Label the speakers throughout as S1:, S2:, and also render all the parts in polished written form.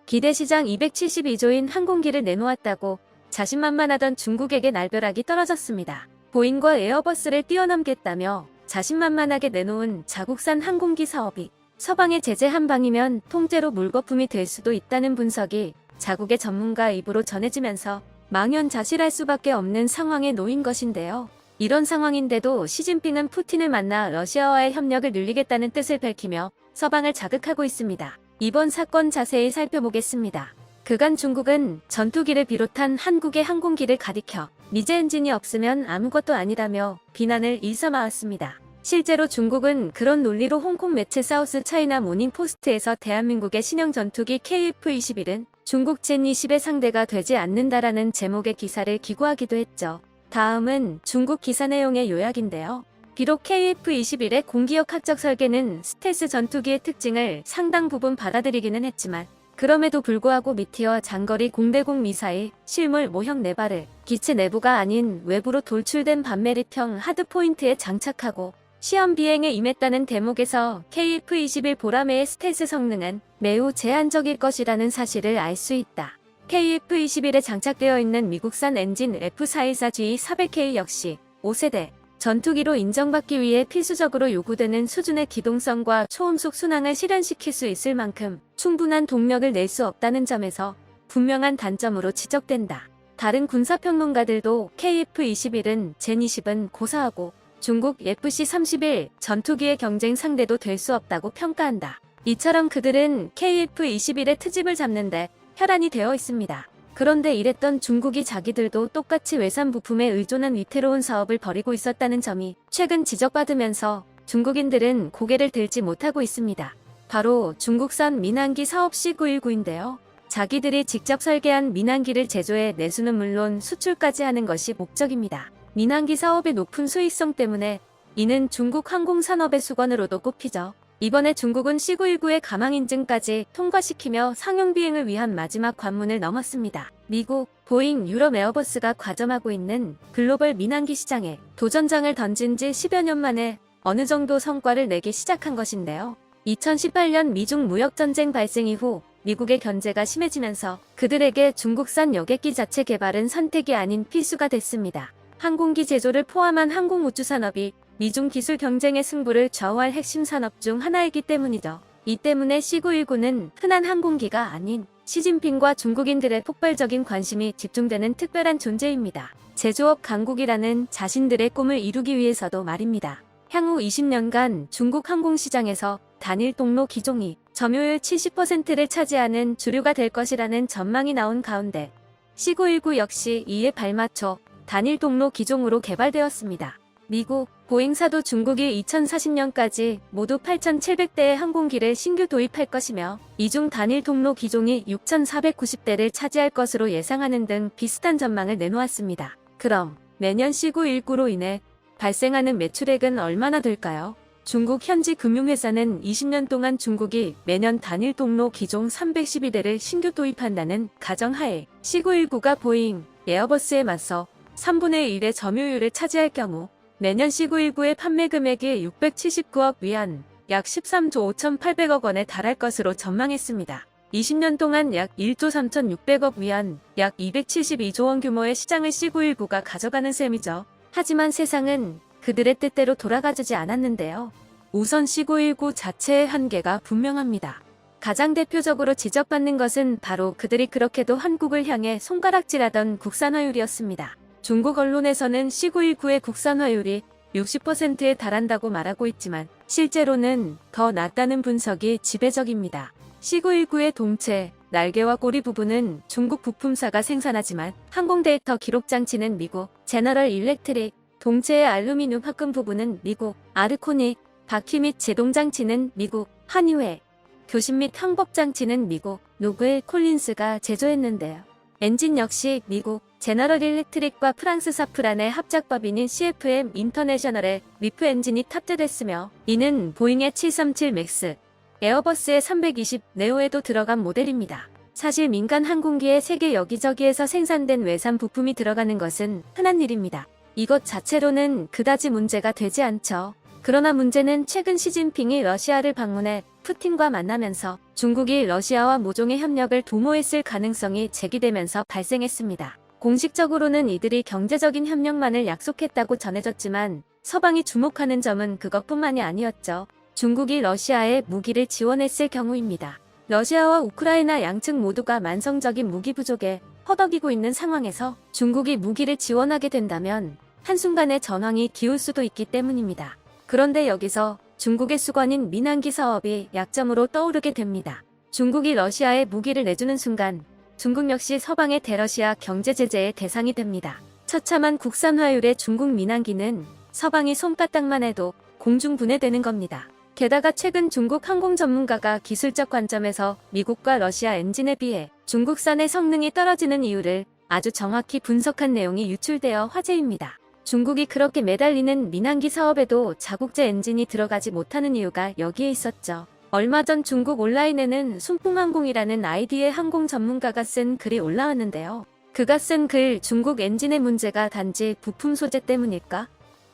S1: 기대시장 272조인 항공기를 내놓았다고 자신만만하던 중국에게 날벼락이 떨어졌습니다. 보잉과 에어버스를 뛰어넘겠다며 자신만만하게 내놓은 자국산 항공기 사업이 서방의 제재 한 방이면 통째로 물거품이 될 수도 있다는 분석이 자국의 전문가 입으로 전해지면서 망연자실할 수밖에 없는 상황에 놓인 것인데요. 이런 상황인데도 시진핑은 푸틴을 만나 러시아와의 협력을 늘리겠다는 뜻을 밝히며 서방을 자극하고 있습니다. 이번 사건 자세히 살펴보겠습니다. 그간 중국은 전투기를 비롯한 한국의 항공기를 가리켜 미제 엔진이 없으면 아무것도 아니라며 비난을 일삼아왔습니다. 실제로 중국은 그런 논리로 홍콩 매체 사우스 차이나 모닝 포스트에서 대한민국의 신형 전투기 KF-21은 중국 젠20의 상대가 되지 않는다라는 제목의 기사를 기고하기도 했죠. 다음은 중국 기사 내용의 요약인데요. 비록 KF-21의 공기역학적 설계는 스텔스 전투기의 특징을 상당 부분 받아들이기는 했지만 그럼에도 불구하고 미티어 장거리 공대공 미사일, 실물 모형 4발을 기체 내부가 아닌 외부로 돌출된 반메리평 하드포인트에 장착하고 시험 비행에 임했다는 대목에서 KF-21 보라매의 스텔스 성능은 매우 제한적일 것이라는 사실을 알 수 있다. KF-21에 장착되어 있는 미국산 엔진 F414G400K 역시 5세대 전투기로 인정받기 위해 필수적으로 요구되는 수준의 기동성과 초음속 순항을 실현시킬 수 있을 만큼 충분한 동력을 낼 수 없다는 점에서 분명한 단점으로 지적된다. 다른 군사평론가들도 KF-21은 젠20은 고사하고 중국 FC-31 전투기의 경쟁 상대도 될 수 없다고 평가한다. 이처럼 그들은 KF-21의 트집을 잡는데 혈안이 되어 있습니다. 그런데 이랬던 중국이 자기들도 똑같이 외산 부품에 의존한 위태로운 사업을 벌이고 있었다는 점이 최근 지적받으면서 중국인들은 고개를 들지 못하고 있습니다. 바로 중국산 민항기 사업 C919인데요. 자기들이 직접 설계한 민항기를 제조해 내수는 물론 수출까지 하는 것이 목적입니다. 민항기 사업의 높은 수익성 때문에 이는 중국 항공산업의 수건으로도 꼽히죠. 이번에 중국은 C919의 가망 인증까지 통과시키며 상용 비행을 위한 마지막 관문을 넘었습니다. 미국, 보잉, 유럽 에어버스가 과점하고 있는 글로벌 민항기 시장에 도전장을 던진 지 10여 년 만에 어느 정도 성과를 내기 시작한 것인데요. 2018년 미중 무역전쟁 발생 이후 미국의 견제가 심해지면서 그들에게 중국산 여객기 자체 개발은 선택이 아닌 필수가 됐습니다. 항공기 제조를 포함한 항공우주 산업이 미중 기술 경쟁의 승부를 좌우할 핵심 산업 중 하나이기 때문이죠. 이 때문에 C919는 흔한 항공기가 아닌 시진핑과 중국인들의 폭발적인 관심이 집중되는 특별한 존재입니다. 제조업 강국이라는 자신들의 꿈을 이루기 위해서도 말입니다. 향후 20년간 중국 항공시장에서 단일 통로 기종이 점유율 70%를 차지하는 주류가 될 것이라는 전망이 나온 가운데 C919 역시 이에 발맞춰 단일 통로 기종으로 개발되었습니다. 미국, 보잉사도 중국이 2040년까지 모두 8,700대의 항공기를 신규 도입할 것이며 이 중 단일 통로 기종이 6,490대를 차지할 것으로 예상하는 등 비슷한 전망을 내놓았습니다. 그럼 매년 C919로 인해 발생하는 매출액은 얼마나 될까요? 중국 현지 금융회사는 20년 동안 중국이 매년 단일 통로 기종 312대를 신규 도입한다는 가정하에 C919가 보잉, 에어버스에 맞서 3분의 1의 점유율을 차지할 경우 매년 C919의 판매 금액이 679억 위안, 약 13조 5,800억 원에 달할 것으로 전망했습니다. 20년 동안 약 1조 3,600억 위안, 약 272조 원 규모의 시장을 C919가 가져가는 셈이죠. 하지만 세상은 그들의 뜻대로 돌아가주지 않았는데요. 우선 C919 자체의 한계가 분명합니다. 가장 대표적으로 지적받는 것은 바로 그들이 그렇게도 한국을 향해 손가락질하던 국산화율이었습니다. 중국 언론에서는 C919의 국산화율이 60%에 달한다고 말하고 있지만 실제로는 더 낮다는 분석이 지배적입니다. C919의 동체, 날개와 꼬리 부분은 중국 부품사가 생산하지만 항공 데이터 기록 장치는 미국 제너럴 일렉트릭, 동체의 알루미늄 합금 부분은 미국 아르코닉, 바퀴 및 제동 장치는 미국 한유해, 교신 및 항법 장치는 미국 노블 콜린스가 제조했는데요. 엔진 역시 미국 제너럴 일렉트릭과 프랑스 사프란의 합작법인인 CFM 인터내셔널의 리프 엔진이 탑재됐으며 이는 보잉의 737 맥스, 에어버스의 320 네오에도 들어간 모델입니다. 사실 민간 항공기에 세계 여기저기에서 생산된 외산 부품이 들어가는 것은 흔한 일입니다. 이것 자체로는 그다지 문제가 되지 않죠. 그러나 문제는 최근 시진핑이 러시아를 방문해 푸틴과 만나면서 중국이 러시아와 모종의 협력을 도모했을 가능성이 제기되면서 발생했습니다. 공식적으로는 이들이 경제적인 협력만을 약속했다고 전해졌지만 서방이 주목하는 점은 그것뿐만이 아니었죠. 중국이 러시아에 무기를 지원했을 경우입니다. 러시아와 우크라이나 양측 모두가 만성적인 무기 부족에 허덕이고 있는 상황에서 중국이 무기를 지원하게 된다면 한순간에 전황이 기울 수도 있기 때문입니다. 그런데 여기서 중국의 수건인 민항기 사업이 약점으로 떠오르게 됩니다. 중국이 러시아에 무기를 내주는 순간 중국 역시 서방의 대러시아 경제 제재의 대상이 됩니다. 처참한 국산화율의 중국 민항기는 서방이 손바닥만 해도 공중 분해되는 겁니다. 게다가 최근 중국 항공 전문가가 기술적 관점에서 미국과 러시아 엔진에 비해 중국산의 성능이 떨어지는 이유를 아주 정확히 분석한 내용이 유출되어 화제입니다. 중국이 그렇게 매달리는 민항기 사업에도 자국제 엔진이 들어가지 못하는 이유가 여기에 있었죠. 얼마 전 중국 온라인에는 순풍항공이라는 아이디의 항공 전문가가 쓴 글이 올라왔는데요. 그가 쓴 글 중국 엔진의 문제가 단지 부품 소재 때문일까?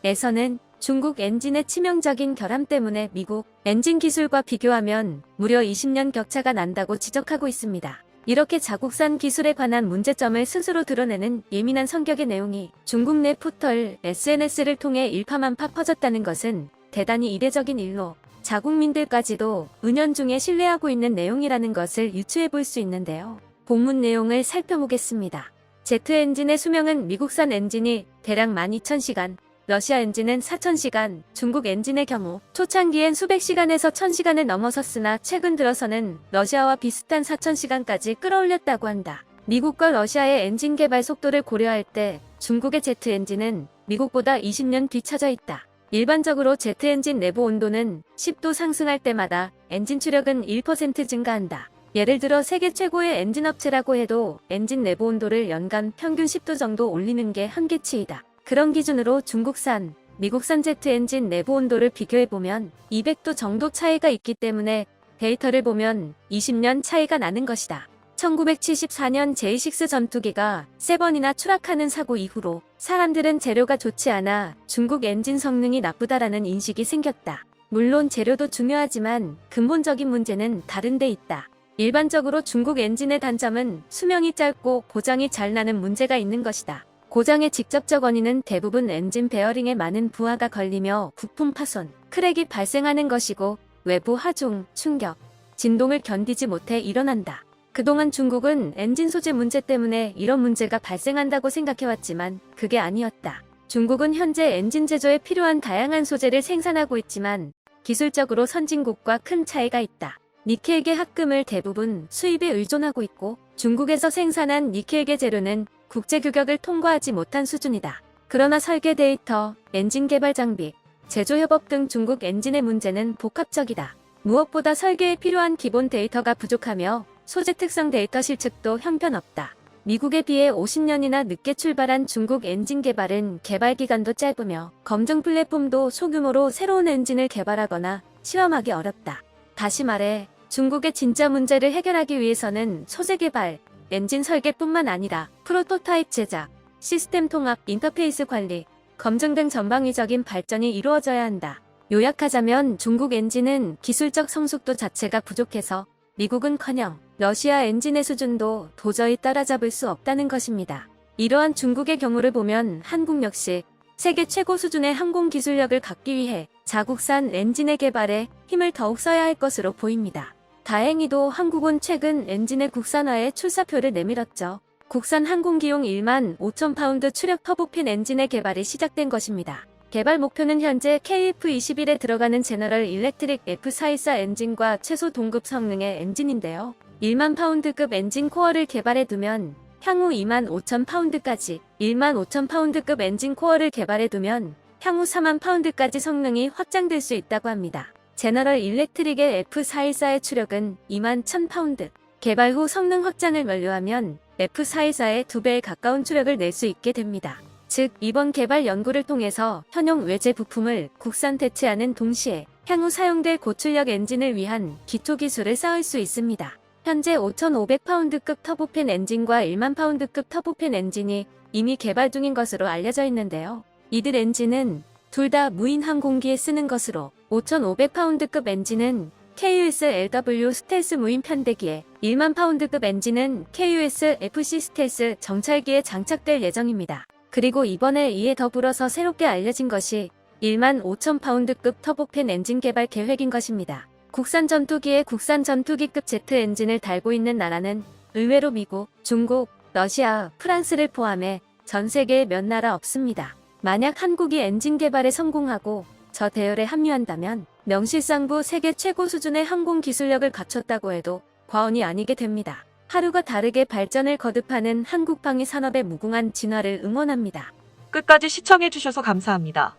S1: 에서는 중국 엔진의 치명적인 결함 때문에 미국 엔진 기술과 비교하면 무려 20년 격차가 난다고 지적하고 있습니다. 이렇게 자국산 기술에 관한 문제점을 스스로 드러내는 예민한 성격의 내용이 중국 내 포털 SNS를 통해 일파만파 퍼졌다는 것은 대단히 이례적인 일로 자국민들까지도 은연중에 신뢰하고 있는 내용이라는 것을 유추해 볼 수 있는데요. 본문 내용을 살펴보겠습니다. 제트 엔진의 수명은 미국산 엔진이 대략 12,000시간, 러시아 엔진은 4,000시간, 중국 엔진의 경우 초창기엔 수백 시간에서 1,000시간을 넘어섰으나 최근 들어서는 러시아와 비슷한 4,000시간까지 끌어올렸다고 한다. 미국과 러시아의 엔진 개발 속도를 고려할 때 중국의 제트 엔진은 미국보다 20년 뒤처져 있다. 일반적으로 제트 엔진 내부 온도는 10도 상승할 때마다 엔진 추력은 1% 증가한다. 예를 들어 세계 최고의 엔진 업체라고 해도 엔진 내부 온도를 연간 평균 10도 정도 올리는 게 한계치이다. 그런 기준으로 중국산, 미국산 제트 엔진 내부 온도를 비교해보면 200도 정도 차이가 있기 때문에 데이터를 보면 20년 차이가 나는 것이다. 1974년 J6 전투기가 3번이나 추락하는 사고 이후로 사람들은 재료가 좋지 않아 중국 엔진 성능이 나쁘다라는 인식이 생겼다. 물론 재료도 중요하지만 근본적인 문제는 다른 데 있다. 일반적으로 중국 엔진의 단점은 수명이 짧고 고장이 잘 나는 문제가 있는 것이다. 고장의 직접적 원인은 대부분 엔진 베어링에 많은 부하가 걸리며 부품 파손, 크랙이 발생하는 것이고 외부 하중, 충격, 진동을 견디지 못해 일어난다. 그동안 중국은 엔진 소재 문제 때문에 이런 문제가 발생한다고 생각해왔지만 그게 아니었다. 중국은 현재 엔진 제조에 필요한 다양한 소재를 생산하고 있지만 기술적으로 선진국과 큰 차이가 있다. 니켈계 합금을 대부분 수입에 의존하고 있고 중국에서 생산한 니켈계 재료는 국제 규격을 통과하지 못한 수준이다. 그러나 설계 데이터, 엔진 개발 장비, 제조 협업 등 중국 엔진의 문제는 복합적이다. 무엇보다 설계에 필요한 기본 데이터가 부족하며 소재 특성 데이터 실측도 형편없다. 미국에 비해 50년이나 늦게 출발한 중국 엔진 개발은 개발 기간도 짧으며 검증 플랫폼도 소규모로 새로운 엔진을 개발하거나 시험하기 어렵다. 다시 말해 중국의 진짜 문제를 해결하기 위해서는 소재 개발, 엔진 설계뿐만 아니라 프로토타입 제작, 시스템 통합, 인터페이스 관리, 검증 등 전방위적인 발전이 이루어져야 한다. 요약하자면 중국 엔진은 기술적 성숙도 자체가 부족해서 미국은커녕 러시아 엔진의 수준도 도저히 따라잡을 수 없다는 것입니다. 이러한 중국의 경우를 보면 한국 역시 세계 최고 수준의 항공 기술력을 갖기 위해 자국산 엔진의 개발에 힘을 더욱 써야 할 것으로 보입니다. 다행히도 한국은 최근 엔진의 국산화에 출사표를 내밀었죠. 국산 항공기용 1만 5천 파운드 추력 터보핀 엔진의 개발이 시작된 것입니다. 개발 목표는 현재 KF-21에 들어가는 제너럴 일렉트릭 F414 엔진과 최소 동급 성능의 엔진인데요. 1만 파운드급 엔진 코어를 개발해 두면 향후 2만 5천 파운드까지, 1만 5천 파운드급 엔진 코어를 개발해 두면 향후 4만 파운드까지 성능이 확장될 수 있다고 합니다. 제너럴 일렉트릭의 F414의 추력은 2만 1천 파운드. 개발 후 성능 확장을 완료하면 F414의 2배에 가까운 추력을 낼 수 있게 됩니다. 즉, 이번 개발 연구를 통해서 현용 외제 부품을 국산 대체하는 동시에 향후 사용될 고출력 엔진을 위한 기초 기술을 쌓을 수 있습니다. 현재 5,500파운드급 터보팬 엔진과 1만 파운드급 터보팬 엔진이 이미 개발 중인 것으로 알려져 있는데요. 이들 엔진은 둘 다 무인 항공기에 쓰는 것으로 5,500파운드급 엔진은 KUS-LW 스텔스 무인 편대기에 10,000 파운드급 엔진은 KUS-FC 스텔스 정찰기에 장착될 예정입니다. 그리고 이번에 이에 더불어서 새롭게 알려진 것이 15,000 파운드급 터보팬 엔진 개발 계획인 것입니다. 국산 전투기에 국산 전투기급 제트 엔진을 달고 있는 나라는 의외로 미국, 중국, 러시아, 프랑스를 포함해 전 세계에 몇 나라 없습니다. 만약 한국이 엔진 개발에 성공하고 저 대열에 합류한다면 명실상부 세계 최고 수준의 항공 기술력을 갖췄다고 해도 과언이 아니게 됩니다. 하루가 다르게 발전을 거듭하는 한국 방위 산업의 무궁한 진화를 응원합니다.
S2: 끝까지 시청해주셔서 감사합니다.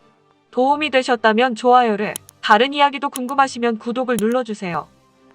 S2: 도움이 되셨다면 좋아요를, 다른 이야기도 궁금하시면 구독을 눌러주세요.